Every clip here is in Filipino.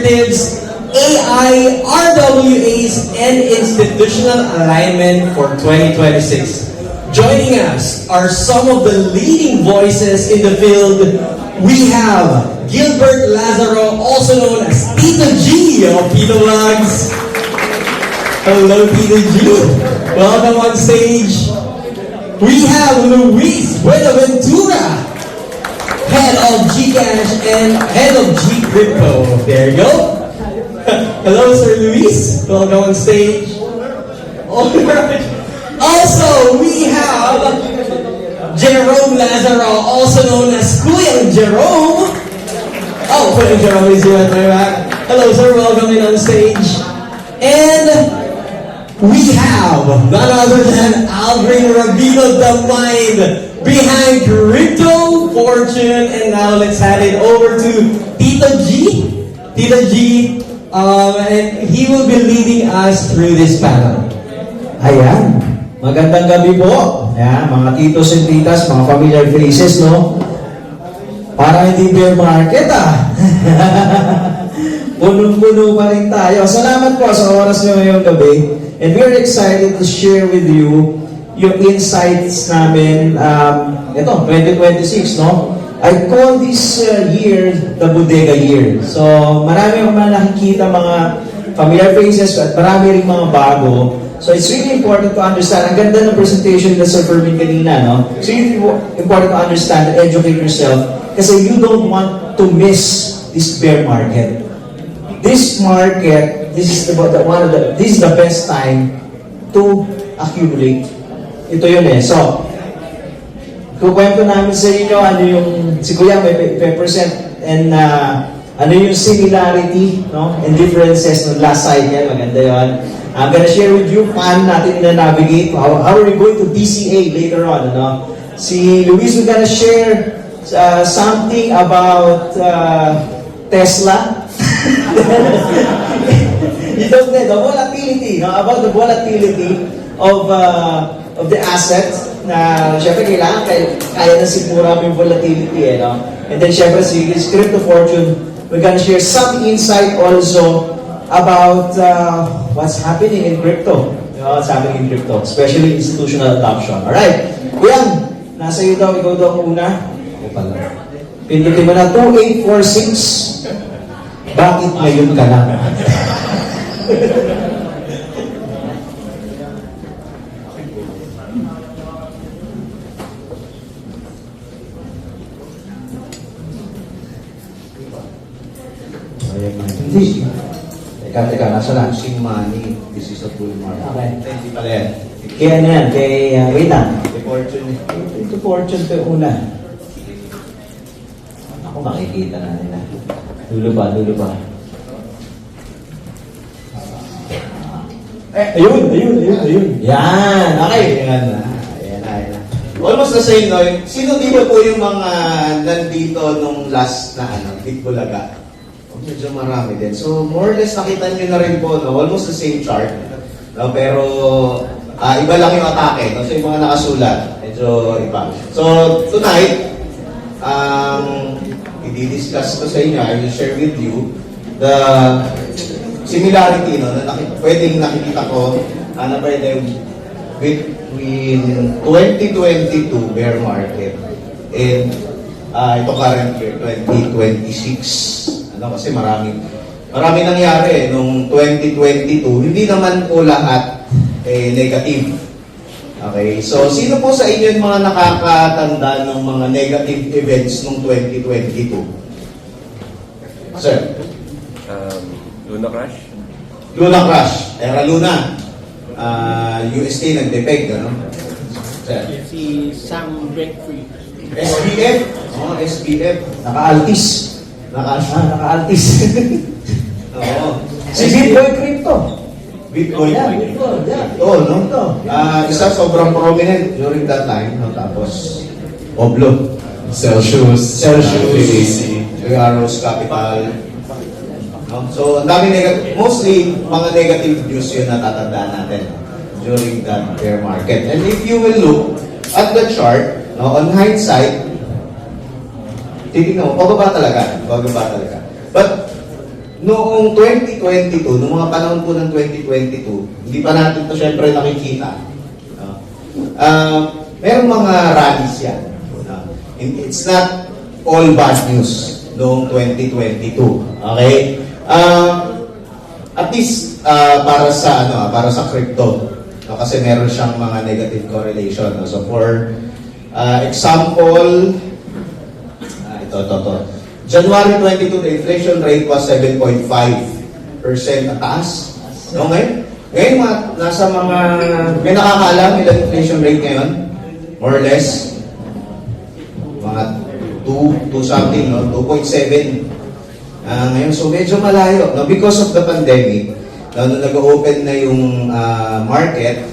Incentives, AI, RWAs, and Institutional Alignment for 2026. Joining us are some of the leading voices in the field. We have Gilbert Lazaro, also known as Tito G of Pino Vlogs. Hello, Tito G. Welcome on stage. We have Luis Buenaventura, head of Gcash and head of G-Crypto. There you go. Hello, Sir Luis. Welcome on stage. Alright. Also, we have Jerome Lazaro, also known as Kuya Jerome. Oh, Kuya Jerome is here at my back. Hello, sir. Welcome in on stage. And we have none other than Aldrin Rabino, the mind behind Crypto Fortune. And now let's hand it over to Tito G. Tito G. And he will be leading us through this panel. Ayan. Magandang gabi po. Ayan, mga titos and titas, mga familiar faces, no? Para hindi bear market, Punong-puno pa rin tayo. Salamat po sa oras nyo ngayong gabi. And we're excited to share with you yung insights namin, ito, 2026, no? I call this year the Bodega Year. So, marami akong nakikita mga familiar faces at marami rin mga bago. So, it's really important to understand. Ang ganda ng presentation na Sir Fermin kanina, no? It's really important to understand and educate yourself kasi you don't want to miss this bear market. This market, this is the best time to accumulate. Ito yun eh. So, kukwento namin sa inyo ano yung, si Kuya may percent and ano yung similarity, no? And differences ng last cycle. Maganda yun. I'm gonna share with you paano natin na-navigate, how are we going to DCA later on, ano? Si Luis is gonna share something about Tesla. You don't know, the volatility, no? About the volatility of the asset na syempre kailangan kaya na siguro yung volatility, no? And then syempre si Crypto Fortune, we're gonna share some insight also about what's happening in crypto. You know, what's happening in crypto, especially institutional adoption. Alright, Kuya, nasa iyo daw, ikaw daw una. Pindutin mo na 2846. Bakit ngayon ka lang? Hindi. Teka, nasa lang? Losing money. This is a bull market. Okay. Hindi pala yan. Kaya na yan, wait lang. The fortune. Ito fortune to una. Ako makikita na nila. Dulo pa. Ayun. Yan, okay. Ayan na. Almost the same, no? Sino di ba po yung mga nandito nung last na Big Bulaga? Medyo marami din. So, more or less nakita nyo na rin po, no? Almost the same chart. No? Pero, iba lang yung atake. No? So, yung mga nakasulat, medyo iba. So, tonight, i-discuss ko sa inyo, I will share with you the similarity, no? Na pwedeng nakikita ko, between 2022 bear market and ito current year, 2026. Kasi marami nangyari nung 2022. Hindi naman po lahat negative. Okay, so sino po sa inyo yung mga nakakatanda ng mga negative events nung 2022? Sir? Luna Crash? Luna Crash. Era Luna. UST nag-depeg, ano? Sir? Si Sam Bankfree. SPF? SPF. Naka-altis. Naka-altis. Oo. Si Bitcoin Crypto. Bitcoin. Bitcoin. No? Isa sobrang prominent during that time. No? Tapos, Oblo. Celsius. Arrows Capital. No? So, ang dami mostly mga negative news yun na tatandaan natin during that bear market. And if you will look at the chart, no, on hindsight, titignan mo, pababa talaga. But, noong 2022, noong mga panahon po ng 2022, hindi pa natin to syempre nakikita. No? Merong mga rallies yan. No? It's not all bad news noong 2022. Okay? At least para sa crypto. No? Kasi meron siyang mga negative correlation. No? So for example, ito. January 22, the inflation rate was 7.5% at taas. No, ngayon nasa mga, may nakakaalam ilang inflation rate ngayon? More or less? Mga 2 something, no? 2.7. Ngayon, so medyo malayo. No? Because of the pandemic, nung nag-open na yung market,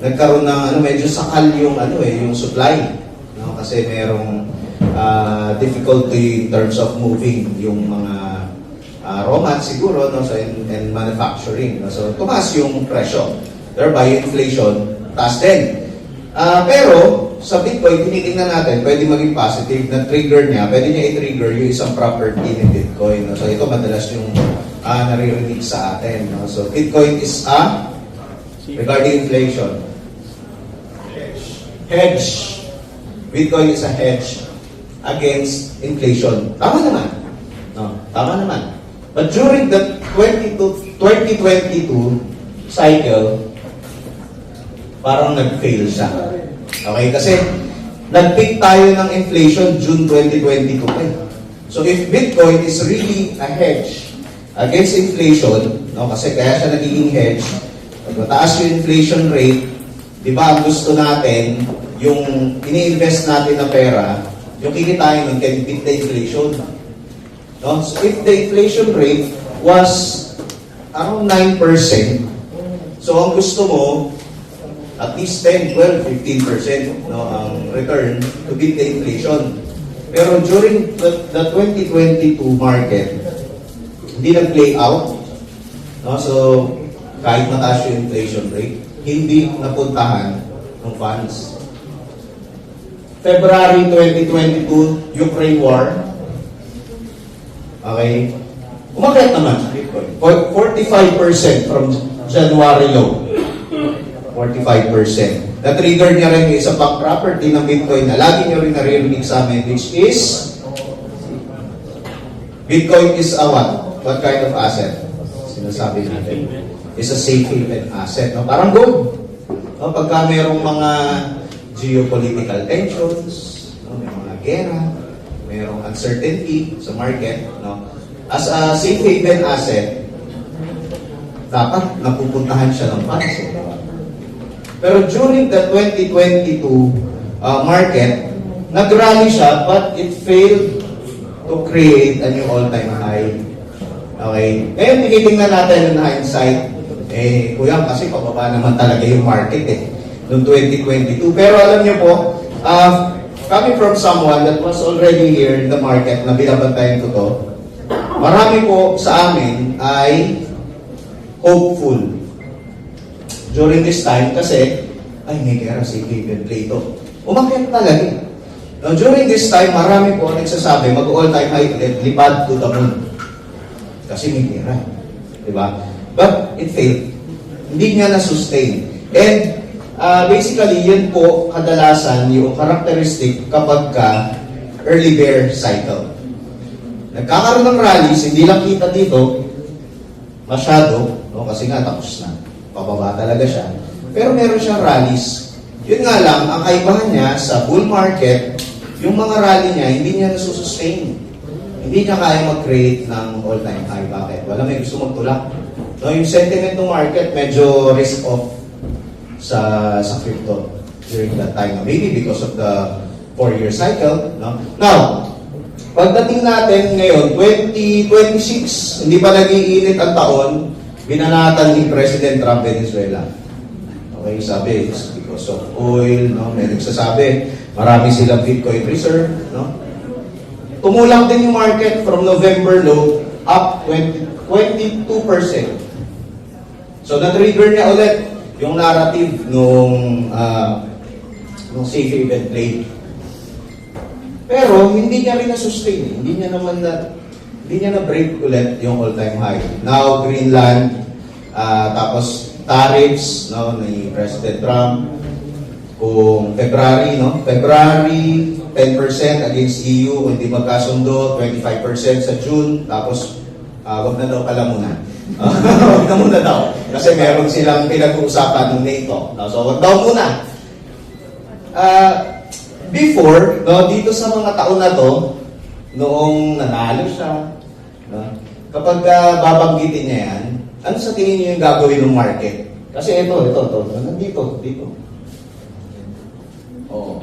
nagkaroon ng medyo sakal yung yung supply. No? Kasi merong difficulty in terms of moving yung mga raw mats siguro, no? So, and manufacturing. No? So tumaas yung presyo. Thereby, inflation, taas din. Pero sa Bitcoin, tinitingnan natin, pwede maging positive na trigger niya, pwede niya i-trigger yung isang property ng Bitcoin. No? So ito madalas yung naririnig sa atin. No? So Bitcoin is regarding inflation. Hedge. Bitcoin is a hedge against inflation. Tama naman. No, tama naman. But during the 2022 cycle, parang nag-fail siya. Okay? Kasi nag-peak tayo ng inflation June 2022. So if Bitcoin is really a hedge against inflation, no, kasi kaya siya nagiging hedge, pag mataas yung inflation rate, di ba ang gusto natin, yung ini-invest natin na pera, yung kikitain nun can beat the inflation. No? So if the inflation rate was around 9%, so ang gusto mo, at least 10, 12, 15% no, ang return to beat the inflation. Pero during the 2022 market, hindi nag-play out. No? So, kahit mataas yung inflation rate, hindi napuntahan ng funds. February 2022, Ukraine War. Okay. Umakyat naman sa Bitcoin. 45% from January low. 45%. Na-trigger niya rin yung isang pang property ng Bitcoin na lagi niyo rin naririnig sa amin, which is Bitcoin is a what? What kind of asset? Sinasabi natin. It's a safe haven asset. No? Parang gold. No? Pagka merong mga geopolitical tensions, no? May mga gera, merong uncertainty sa market. No? As a safe haven asset, dapat napupuntahan siya ng funds. Pero during the 2022 market, nag-rally siya but it failed to create a new all-time high. Okay? Ngayon, tinitingnan natin ng hindsight, kuya, kasi pababa naman talaga yung market noong 2022. Pero alam niyo po, coming from someone that was already here in the market, na binabantayan ko to, marami po sa amin ay hopeful during this time kasi, may kaya si David Plato. Umakyat talaga. Now, during this time, marami po nagsasabi, mag-all-time high ulit, lipad to the moon. Kasi may kaya. Diba? But it failed. Hindi niya na-sustain. And basically, yun po kadalasan yung characteristic kapag ka early bear cycle. Nagkakaroon ng rallies, hindi lang kita dito, masyado, no? Kasi nga tapos na. Pababa talaga siya. Pero meron siyang rallies. Yun nga lang, ang kaibahan niya sa bull market, yung mga rally niya, hindi niya nasusustain. Hindi niya kaya mag-create ng all-time high. Bakit? Wala may gusto magtulak. No, yung sentiment ng market, medyo risk-off sa crypto during that time. Maybe because of the 4-year cycle. No? Now, pagdating natin ngayon, 2026, hindi pa nag-iinit ang taon, binanatan ni President Trump Venezuela. Okay, sabi, it's because of oil, no? May nagsasabi, marami silang Bitcoin reserve, no? Tumulang din yung market from November low up 22%. So, na-trigger niya ulit yung narrative nung safe haven play. Pero, hindi niya rin na-sustain. Hindi niya naman hindi niya na-break ulit yung all-time high. Now, Greenland, tapos tariffs, no, ni President Trump, kung February, no? February, 10% against EU, kung hindi magkasundo, 25% sa June, tapos wag na daw pala muna. Wag na muna daw. Kasi meron silang pinag-uusapan ng NATO. No? So, wag daw muna. Before, no, dito sa mga taon na to, noong nanalo siya, no, kapag babanggitin niya yan, ano sa tingin niyo yung gagawin ng market? Kasi ito, nandito, dito. Oh.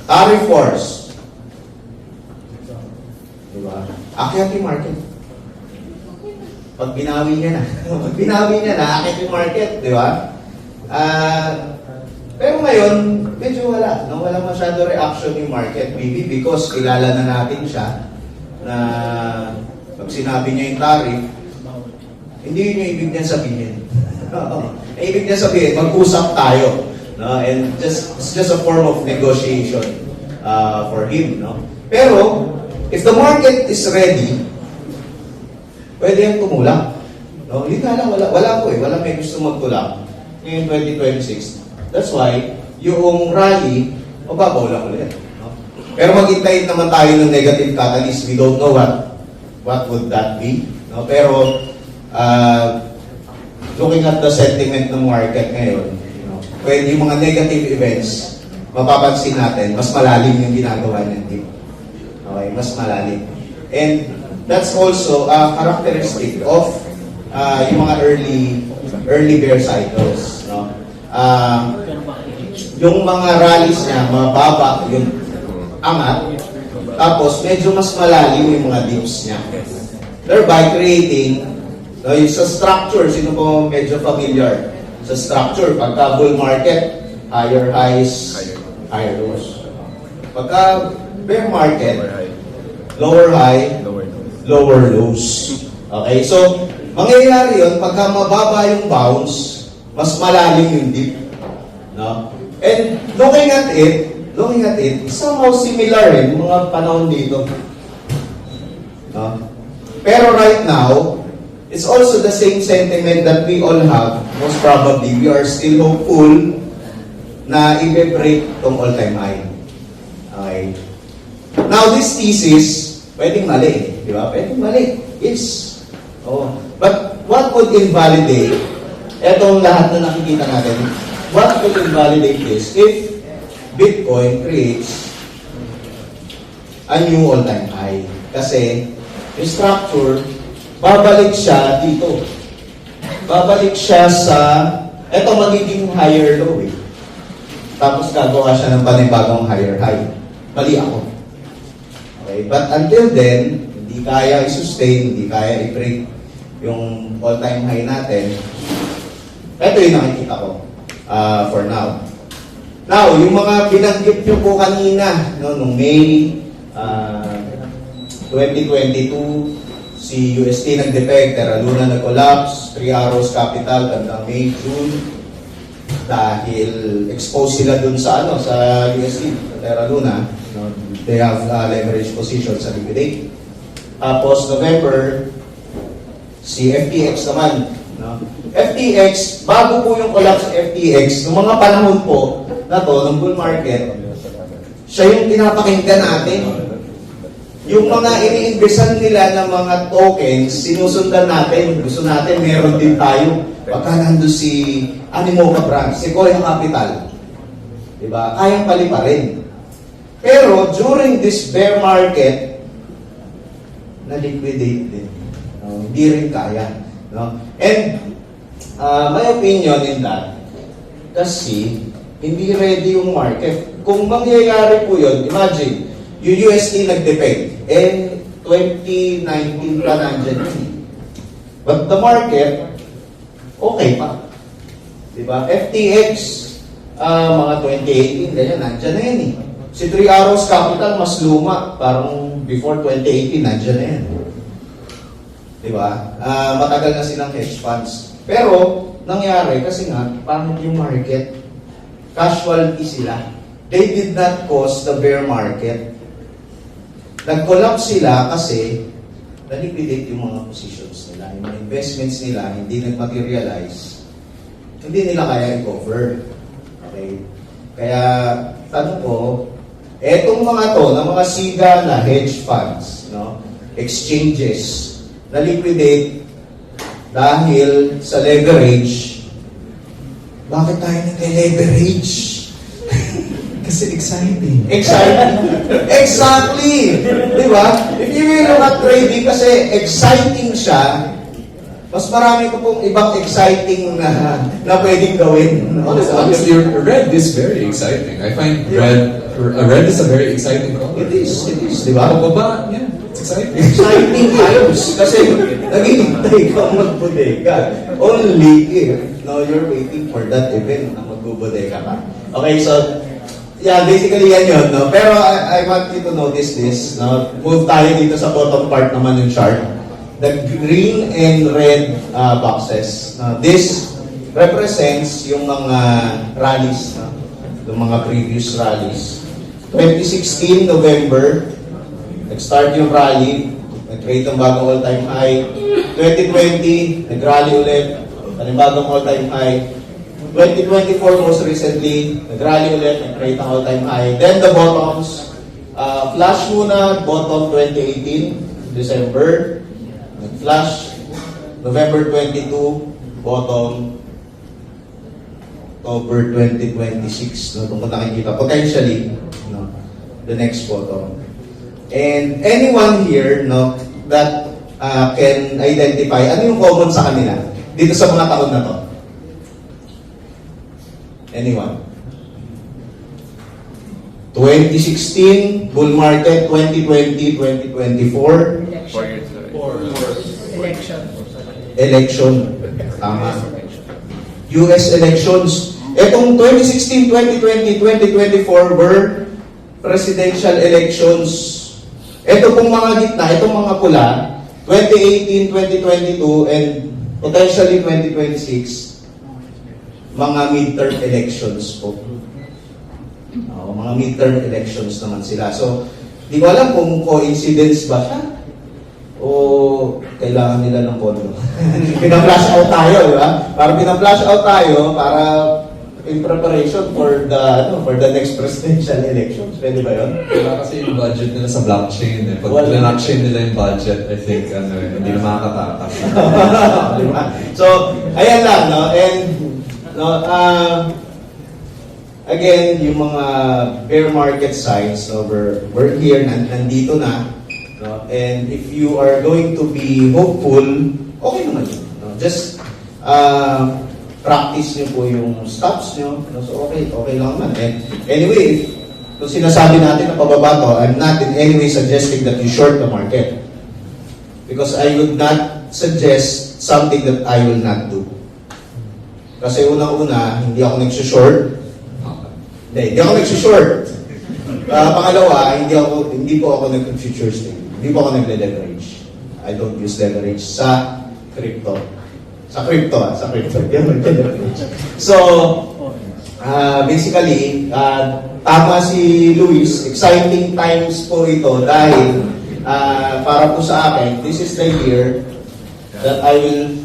Tariff wars. Diba? Akyat yung market. Pag binawi niya na. Pag binawi niya na, akyat yung market. Diba? Pero ngayon, medyo wala. No? Wala masyado reaction yung market. Maybe because kilala na natin siya na pag sinabi niya yung tariff, hindi yun yung ibig niya sabihin. Ibig niya sabihin, mag-usap tayo. No? And it's just a form of negotiation for him. No? Pero, if the market is ready, pwede yung tumulak. No? Hindi nga lang, wala po eh. Wala may gusto magtulak ngayon 2026. That's why, yung rally, mababaw lang ulit. No? Pero maghintayin naman tayo ng negative catalyst. We don't know what would that be. No? Pero, looking at the sentiment ng market ngayon, when yung mga negative events, mapapansin natin, mas malalim yung ginagawa ng team. Okay, mas malalim. And that's also a characteristic of yung mga early bear cycles. No? Yung mga rallies niya, mababa yung angat, tapos medyo mas malalim yung mga dips niya. Thereby creating, yung sa structure, sino po medyo familiar? Sa structure, pagka bull market, higher highs, higher lows. Pagka bear market, lower high, lower lows. Okay, so mangyayari yun, pagka mababa yung bounce, mas malalim yung dip. No? And looking at it, somehow similar yung mga panahon dito. No? Pero right now, it's also the same sentiment that we all have. Most probably, we are still hopeful na i-break tong all-time high. Okay. Now, this thesis, pwedeng mali. Di ba? Pwedeng mali. It's, but what would invalidate, etong lahat na nakikita natin, what would invalidate this if Bitcoin creates a new all-time high? Kasi, yung structure, babalik siya dito. Babalik siya sa, eto magiging higher low eh. Tapos gagawa siya ng panibagong higher high. Mali ako. Okay, but until then, hindi kaya i-sustain, hindi kaya i-break yung all-time high natin. Ito yung nakikita ko for now. Now, yung mga binanggit nyo po kanina, no, nung May 2022, si UST nag-defect, Terra Luna nag-collapse, 3 Arrows Capital hanggang May, June, dahil exposed sila dun sa UST, Terra Luna. No? They have leverage position sa liquidate. Tapos November, si FTX naman. No? FTX, bago po yung collapse ng FTX, noong mga panahon po na to, ng bull market, siya yung pinapakinggan natin. Yung mga iniimbesan nila ng mga tokens, sinusundan natin. Gusto natin, meron din tayo. Pagka nandun si Animoca Branch, Sequoia Capital. Diba? Kayang paliparin. Pero during this bear market, na-liquidate din. No? Hindi rin kaya. No? And my opinion in that, kasi hindi ready yung market. Kung mangyayari po yun, imagine, yung UST nag-depend. 2019 pa nandyan yun. But the market, okay pa. Diba? FTX, mga 2018, ganyan, nandyan na yun eh. Si 3 Arrows Capital, mas luma. Parang before 2018, nandyan na yan. Diba? Matagal na silang hedge funds. Pero, nangyari, kasi nga, pangit yung market. Casualty sila. They did not cause the bear market. Nag-collapse sila kasi na-liquidate yung mga positions nila. Yung mga investments nila hindi nag-materialize. Hindi nila kaya i-cover. Okay? Kaya, tanong ko, etong mga to, na mga siga na hedge funds, no? Exchanges, na-liquidate dahil sa leverage. Bakit tayo nag-leverage? Kasi exciting. Exciting. Exactly. Di ba? If you will look at trading, kasi exciting siya, mas marami ko pong ibang exciting na pwedeng gawin. No? Honestly, red is very exciting. I find red is a very exciting color. It is, di ba? Pababa, yeah, it's exciting. Exciting times. Kasi naghihintay ka magbodega. Only if you're waiting for that event na magbubodega ka. Okay, so yeah, basically yan yun. No? Pero I want you to notice this. No? Move tayo dito sa bottom part naman ng chart. The green and red boxes. This represents yung mga rallies. No? Yung mga previous rallies. 2016, November, nag-start yung rally. Nag-create ng bagong all-time high. 2020, nag-rally ulit. Panibagong all-time high. 2024, most recently, nag-rally ulit, nag-create ng all-time high. Then the bottoms, flash muna, bottom 2018, December. Nag-flash, November 22, bottom, October 2026. No, kung nakikita, potentially, no, the next bottom. And anyone here, no, that can identify, ano yung common sa kanila? Dito sa mga taon na to? Anyone? 2016, bull market, 2020, 2024, 4 years ago. Election. election. Tama. US elections. Etong 2016, 2020, 2024 were presidential elections. Ito pong mga gitna, itong mga pula, 2018, 2022, and potentially 2026, mga midterm elections po. Mga midterm elections naman sila. So, di ko alam kung coincidence ba siya o kailangan nila ng bono. Pina-flash out tayo, di ba? Para pina-flash out tayo para in preparation for the next presidential elections. Pwede ba yun? Wala kasi yung budget nila sa blockchain. Eh. Pag Wala. blockchain nila yung budget, I think, hindi na makakatakas. Di ba? So, ayan lang, no? And, no, again, yung mga bear market signs, no, we're here, nandito na. No? And if you are going to be hopeful, okay naman yun. No? Just practice nyo po yung stops nyo. No? So, okay lang naman. And anyway, kung sinasabi natin na pababa to, I'm not in any way suggesting that you short the market. Because I would not suggest something that I will not do. Kasi unang-una, hindi ako nagsushort. Hindi ako nagsushort. Pangalawa, hindi po ako nag-futures thing. Hindi po ako nagle-leverage. I don't use leverage sa crypto. Sa crypto. Hindi ako nagle-leverage. So, basically, tama si Luis, exciting times po ito dahil para po sa akin, this is the year that I will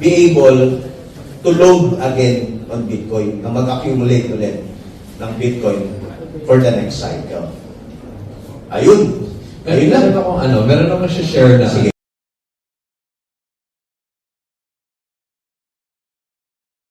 be able to load again on Bitcoin, na mag-accumulate ulit ng Bitcoin for the next cycle. Ayun. Meron akong meron akong share na Sige.